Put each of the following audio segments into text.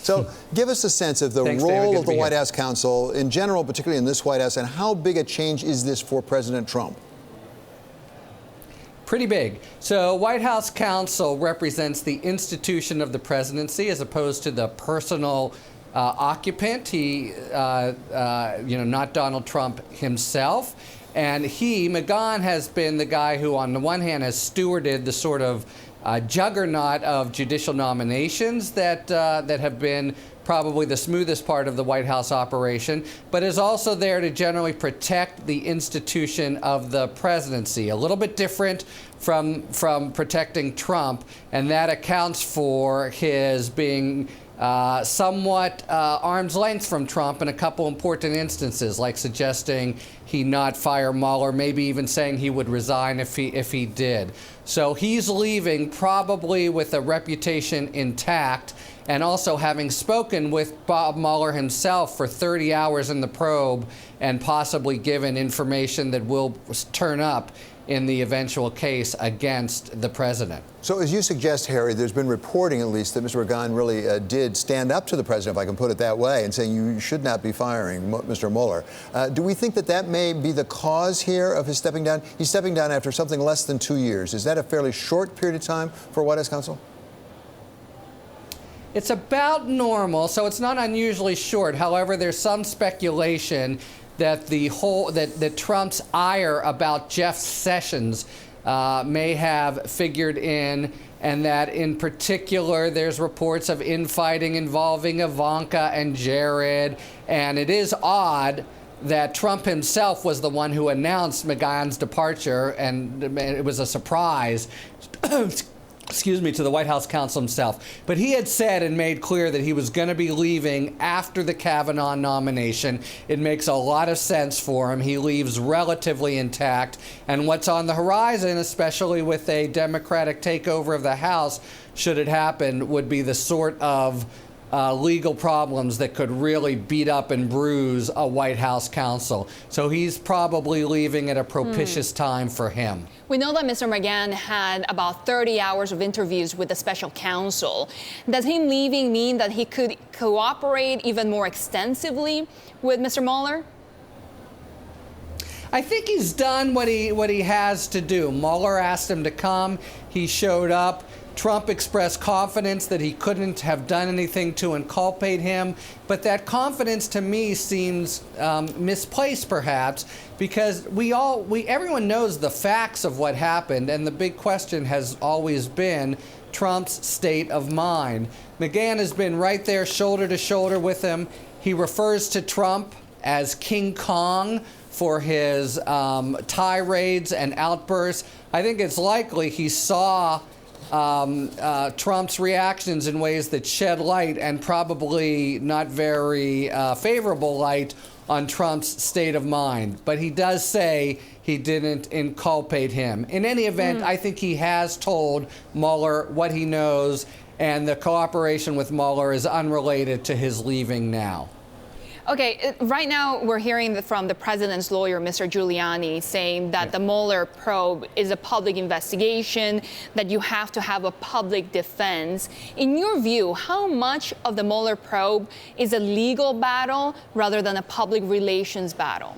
So give us a sense of the role of the White House counsel in general, particularly in this White House, and how big a change is this for President Trump? Pretty big. So White House counsel represents the institution of the presidency as opposed to the personal occupant. He, not Donald Trump himself. And McGahn, has been the guy who, on the one hand, has stewarded the sort of juggernaut of judicial nominations that have been probably the smoothest part of the White House operation, but is also there to generally protect the institution of the presidency. A little bit different from protecting Trump, and that accounts for his being somewhat arm's length from Trump in a couple important instances, like suggesting he not fire Mueller, maybe even saying he would resign if he did. So he's leaving probably with a reputation intact, and also having spoken with Bob Mueller himself for 30 hours in the probe and possibly given information that will turn up in the eventual case against the president. So as you suggest, Harry, there's been reporting at least that Mr. McGahn really did stand up to the president, if I can put it that way, and saying you should not be firing Mr. Mueller. Do we think that may be the cause here of his stepping down? He's stepping down after something less than 2 years. Is that a fairly short period of time for White House counsel? It's about normal, so it's not unusually short. However, there's some speculation that that Trump's ire about Jeff Sessions may have figured in, and that in particular there's reports of infighting involving Ivanka and Jared. And it is odd that Trump himself was the one who announced McGahn's departure, and it was a surprise excuse me, to the White House counsel himself. But he had said and made clear that he was going to be leaving after the Kavanaugh nomination. It makes a lot of sense for him. He leaves relatively intact. And what's on the horizon, especially with a Democratic takeover of the House, should it happen, would be the sort of legal problems that could really beat up and bruise a White House counsel. So he's probably leaving at a propitious time for him. We know that Mr. McGahn had about 30 hours of interviews with the special counsel. Does him leaving mean that he could cooperate even more extensively with Mr. Mueller? I think he's done what he has to do. Mueller asked him to come. He showed up. Trump expressed confidence that he couldn't have done anything to inculpate him, but that confidence to me seems misplaced, perhaps, because everyone knows the facts of what happened, and the big question has always been Trump's state of mind. McGahn has been right there, shoulder to shoulder with him. He refers to Trump as King Kong for his tirades and outbursts. I think it's likely he saw Trump's reactions in ways that shed light, and probably not very favorable light, on Trump's state of mind. But he does say he didn't inculpate him. In any event, I think he has told Mueller what he knows, and the cooperation with Mueller is unrelated to his leaving now. Okay, right now we're hearing from the president's lawyer, Mr. Giuliani, saying that the Mueller probe is a public investigation, that you have to have a public defense. In your view, how much of the Mueller probe is a legal battle rather than a public relations battle?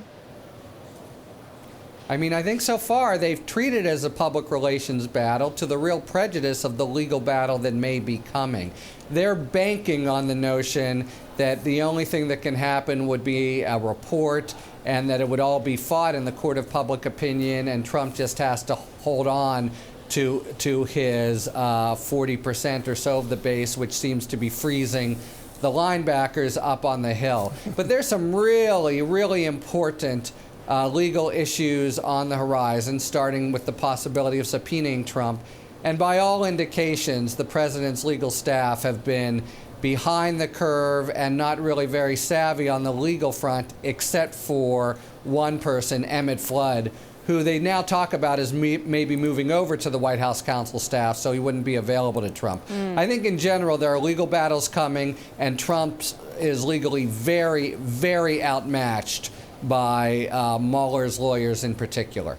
I mean, I think so far they've treated it as a public relations battle, to the real prejudice of the legal battle that may be coming. They're banking on the notion that the only thing that can happen would be a report, and that it would all be fought in the court of public opinion, and Trump just has to hold on to his 40% or so of the base, which seems to be freezing the linebackers up on the Hill. But there's some really, really important legal issues on the horizon, starting with the possibility of subpoenaing Trump. And by all indications, the president's legal staff have been behind the curve and not really very savvy on the legal front, except for one person, Emmett Flood, who they now talk about as maybe moving over to the White House counsel staff so he wouldn't be available to Trump. I think in general there are legal battles coming, and Trump is legally very, very outmatched by Mueller's lawyers in particular.